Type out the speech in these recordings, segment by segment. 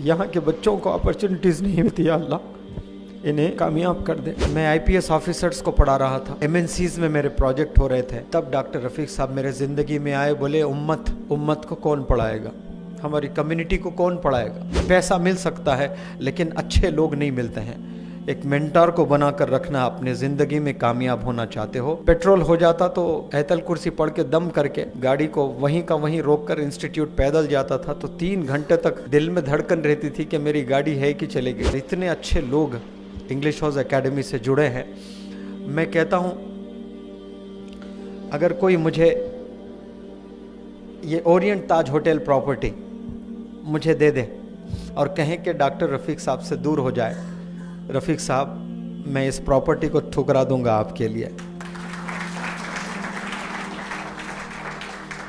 यहाँ के बच्चों को अपॉर्चुनिटीज़ नहीं मिलती है, अल्लाह इन्हें कामयाब कर दे। मैं आईपीएस ऑफिसर्स को पढ़ा रहा था, एमएनसीज में मेरे प्रोजेक्ट हो रहे थे, तब डॉक्टर रफीक साहब मेरे ज़िंदगी में आए। बोले उम्मत को कौन पढ़ाएगा, हमारी कम्युनिटी को कौन पढ़ाएगा। पैसा मिल सकता है लेकिन अच्छे लोग नहीं मिलते हैं। एक मेंटर को बनाकर रखना। अपने ज़िंदगी में कामयाब होना चाहते हो, पेट्रोल हो जाता तो ऐतल कुर्सी पढ़ के दम करके गाड़ी को वहीं का वहीं रोककर इंस्टीट्यूट पैदल जाता था, तो 3 घंटे तक दिल में धड़कन रहती थी कि मेरी गाड़ी है कि चलेगी। इतने अच्छे लोग इंग्लिश हाउस एकेडमी से जुड़े हैं। मैं कहता हूँ अगर कोई मुझे ये ओरिएंट ताज होटल प्रॉपर्टी मुझे दे दे और कहें कि डॉक्टर रफीक साहब से दूर हो जाए, रफीक साहब मैं इस प्रॉपर्टी को ठुकरा दूंगा आपके लिए।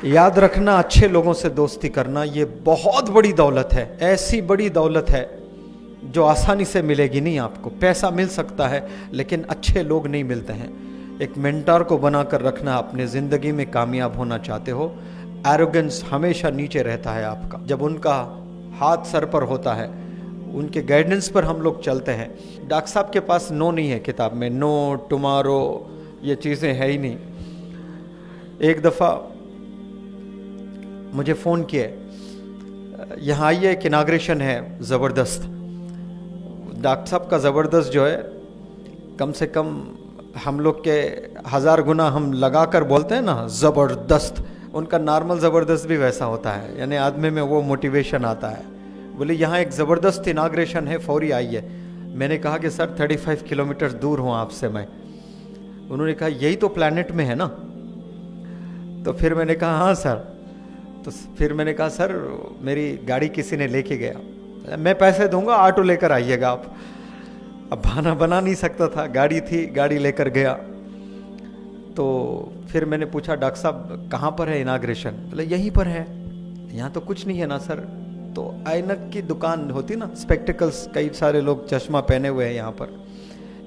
याद रखना, अच्छे लोगों से दोस्ती करना ये बहुत बड़ी दौलत है, ऐसी बड़ी दौलत है जो आसानी से मिलेगी नहीं आपको। पैसा मिल सकता है लेकिन अच्छे लोग नहीं मिलते हैं। एक मेंटर को बनाकर रखना। अपने ज़िंदगी में कामयाब होना चाहते हो, एरोगेंस हमेशा नीचे रहता है आपका। जब उनका हाथ सर पर होता है, उनके गाइडेंस पर हम लोग चलते हैं। डॉक्टर साहब के पास नो नहीं है किताब में, नो टुमारो ये चीज़ें है ही नहीं। एक दफ़ा मुझे फ़ोन किए, यहाँ आइए एक इनाग्रेशन है ज़बरदस्त। डॉक्टर साहब का ज़बरदस्त जो है कम से कम हम लोग के 1000 गुना हम लगा कर बोलते हैं ना ज़बरदस्त, उनका नॉर्मल ज़बरदस्त भी वैसा होता है, यानी आदमी में वो मोटिवेशन आता है। बोले यहाँ एक ज़बरदस्त इनाग्रेशन है, फौरी आइए। मैंने कहा कि सर 35 किलोमीटर दूर हूँ आपसे मैं। उन्होंने कहा यही तो प्लैनेट में है ना। तो फिर मैंने कहा हाँ सर। तो फिर मैंने कहा सर मेरी गाड़ी किसी ने लेके गया, मैं पैसे दूंगा, ऑटो लेकर आइएगा आप। अब बहाना बना नहीं सकता था, गाड़ी थी, गाड़ी लेकर गया। तो फिर मैंने पूछा डॉक्टर साहब कहाँ पर है इनाग्रेशन। बोले यहीं पर है। यहाँ तो कुछ नहीं है ना सर। तो ऐनक की दुकान होती ना, स्पेक्टिकल्स, कई सारे लोग चश्मा पहने हुए हैं यहाँ पर।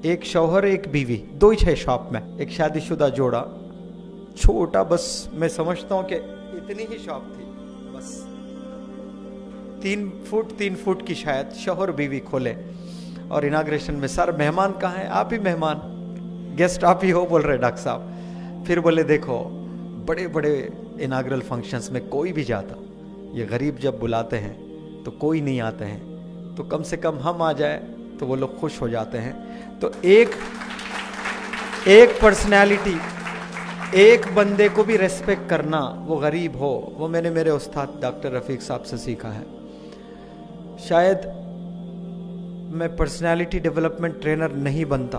एक शौहर एक बीवी, 2 ही है शॉप में। एक शादीशुदा जोड़ा, छोटा, बस मैं समझता हूँ कि इतनी ही शॉप थी, बस 3 फुट की शायद। शौहर बीवी खोले और इनाग्रेशन में, सर मेहमान कहाँ है? आप ही मेहमान, गेस्ट आप ही हो, बोल रहे डॉक्टर साहब। फिर बोले देखो बड़े बड़े इनाग्रल फंक्शंस में कोई भी जाता, ये गरीब जब बुलाते हैं तो कोई नहीं आते हैं, तो कम से कम हम आ जाए तो वो लोग खुश हो जाते हैं। तो एक पर्सनैलिटी, एक बंदे को भी रेस्पेक्ट करना, वो गरीब हो, वो मैंने मेरे उस्ताद डॉक्टर रफीक साहब से सीखा है। शायद मैं पर्सनैलिटी डेवलपमेंट ट्रेनर नहीं बनता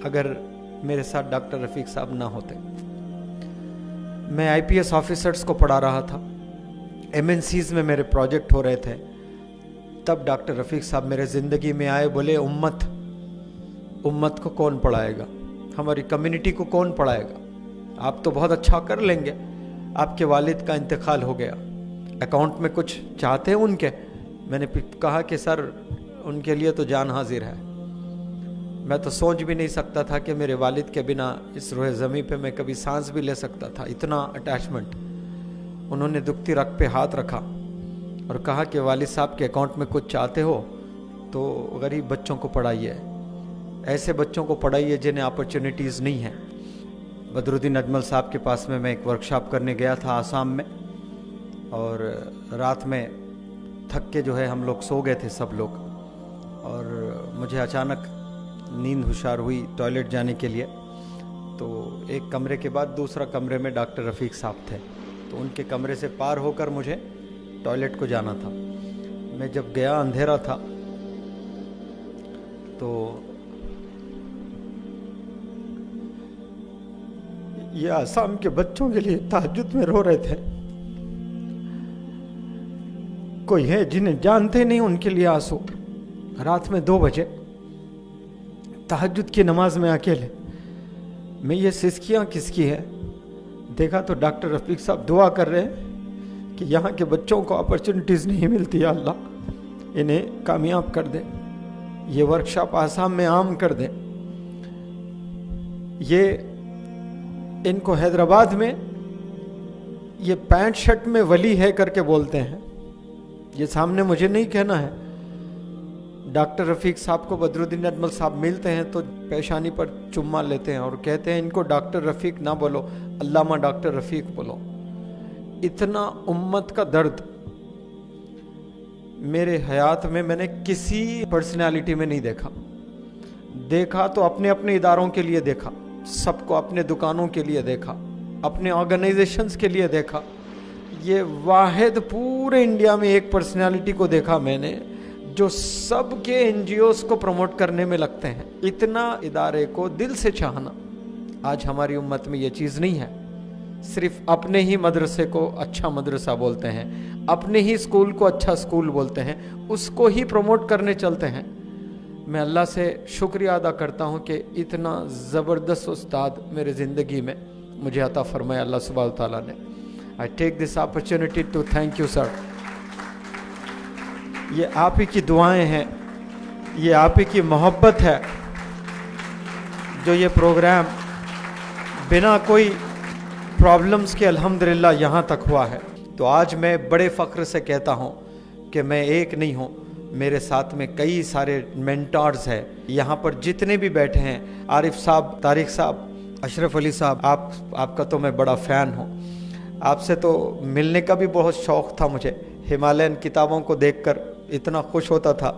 अगर मेरे साथ डॉक्टर रफीक साहब ना होते। मैं आईपीएस ऑफिसर्स को पढ़ा रहा था, एमएनसीज में मेरे प्रोजेक्ट हो रहे थे, तब डॉक्टर रफीक साहब मेरे ज़िंदगी में आए। बोले उम्मत को कौन पढ़ाएगा, हमारी कम्युनिटी को कौन पढ़ाएगा। आप तो बहुत अच्छा कर लेंगे, आपके वालिद का इंतकाल हो गया, अकाउंट में कुछ चाहते हैं उनके। मैंने कहा कि सर उनके लिए तो जान हाजिर है। मैं तो सोच भी नहीं सकता था कि मेरे वालिद के बिना इस रोए ज़मीं पे मैं कभी सांस भी ले सकता था, इतना अटैचमेंट। उन्होंने दुखती रग पे हाथ रखा और कहा कि वालिद साहब के अकाउंट में कुछ चाहते हो तो गरीब बच्चों को पढ़ाइए, ऐसे बच्चों को पढ़ाइए जिन्हें अपॉर्चुनिटीज़ नहीं है। बदरुद्दीन अजमल साहब के पास में मैं एक वर्कशॉप करने गया था आसाम में, और रात में थक के जो है हम लोग सो गए थे सब लोग, और मुझे अचानक नींद हुशार हुई टॉयलेट जाने के लिए। तो एक कमरे के बाद दूसरा कमरे में डॉक्टर रफीक साहब थे, तो उनके कमरे से पार होकर मुझे टॉयलेट को जाना था। मैं जब गया अंधेरा था, तो ये आसाम के बच्चों के लिए तहज्जुद में रो रहे थे। कोई है जिन्हें जानते नहीं, उनके लिए आंसू। रात में 2 बजे तहज्जुद की नमाज में अकेले। मैं ये सिसकियाँ किसकी है, देखा तो डॉक्टर रफीक साहब दुआ कर रहे हैं कि यहाँ के बच्चों को अपॉर्चुनिटीज़ नहीं मिलती, अल्लाह इन्हें कामयाब कर दे, ये वर्कशॉप आसाम में आम कर दे। ये इनको हैदराबाद में ये पैंट शर्ट में वली है करके बोलते हैं। ये सामने मुझे नहीं कहना है, डॉक्टर रफ़ीक साहब को बदरुद्दीन अजमल साहब मिलते हैं तो पेशानी पर चुम्मा लेते हैं और कहते हैं इनको डॉक्टर रफ़ीक ना बोलो, अल्लामा डॉक्टर रफ़ीक बोलो। इतना उम्मत का दर्द मेरे हयात में मैंने किसी पर्सनालिटी में नहीं देखा। देखा तो अपने अपने इदारों के लिए देखा, सबको अपने दुकानों के लिए देखा, अपने ऑर्गेनाइजेशंस के लिए देखा। ये वाहिद पूरे इंडिया में एक पर्सनालिटी को देखा मैंने जो सबके एनजीओस को प्रमोट करने में लगते हैं। इतना इदारे को दिल से चाहना आज हमारी उम्मत में ये चीज़ नहीं है। सिर्फ अपने ही मदरसे को अच्छा मदरसा बोलते हैं, अपने ही स्कूल को अच्छा स्कूल बोलते हैं, उसको ही प्रमोट करने चलते हैं। मैं अल्लाह से शुक्रिया अदा करता हूँ कि इतना ज़बरदस्त उस्ताद मेरे ज़िंदगी में मुझे अता फरमाया अल्लाह सुब्हानहू तआला ने। I take this opportunity to thank you sir. ये आप ही की दुआएं हैं, ये आप ही की मोहब्बत है जो ये प्रोग्राम बिना कोई प्रॉब्लम्स के अल्हम्दुलिल्लाह यहाँ तक हुआ है। तो आज मैं बड़े फ़ख्र से कहता हूँ कि मैं एक नहीं हूँ, मेरे साथ में कई सारे मेंटर्स हैं। यहाँ पर जितने भी बैठे हैं, आरिफ साहब, तारिक साहब, अशरफ अली साहब, आपका तो मैं बड़ा फ़ैन हूँ। आपसे तो मिलने का भी बहुत शौक़ था मुझे। हिमालयन किताबों को देखकर इतना खुश होता था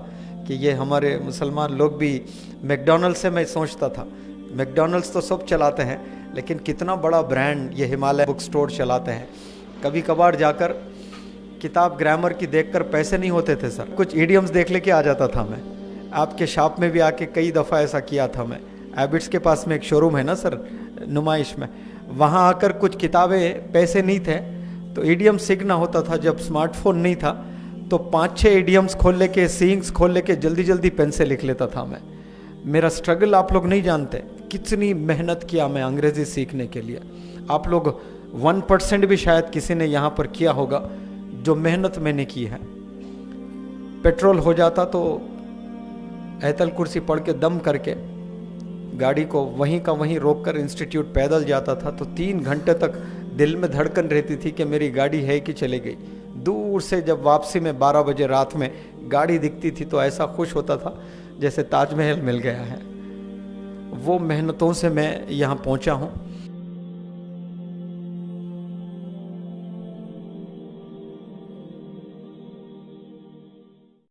कि ये हमारे मुसलमान लोग भी, मैकडॉनल्ड्स से मैं सोचता था, मैकडॉनल्ड्स तो सब चलाते हैं लेकिन कितना बड़ा ब्रांड ये हिमालय बुक स्टोर चलाते हैं। कभी कभार जाकर किताब ग्रामर की देखकर पैसे नहीं होते थे सर, कुछ इडियम्स देख लेके आ जाता था मैं। आपके शॉप में भी आके कई दफ़ा ऐसा किया था मैं। एबिट्स के पास में एक शोरूम है ना सर, नुमाइश में, वहाँ आकर कुछ किताबें, पैसे नहीं थे तो इडियम सीखना होता था। जब स्मार्टफोन नहीं था तो 5-6 इडियम्स खोल लेके, सीइंग्स खोल लेके जल्दी जल्दी पेन से लिख लेता था मैं। मेरा स्ट्रगल आप लोग नहीं जानते, कितनी मेहनत किया मैं अंग्रेज़ी सीखने के लिए। आप लोग 1% भी शायद किसी ने यहाँ पर किया होगा जो मेहनत मैंने की है। पेट्रोल हो जाता तो आयतल कुर्सी पढ़ के दम करके गाड़ी को वहीं का वहीं रोककर इंस्टीट्यूट पैदल जाता था तो 3 घंटे तक दिल में धड़कन रहती थी कि मेरी गाड़ी है कि चले गई। दूर से जब वापसी में 12 बजे रात में गाड़ी दिखती थी तो ऐसा खुश होता था जैसे ताजमहल मिल गया है। वो मेहनतों से मैं यहाँ पहुँचा हूँ।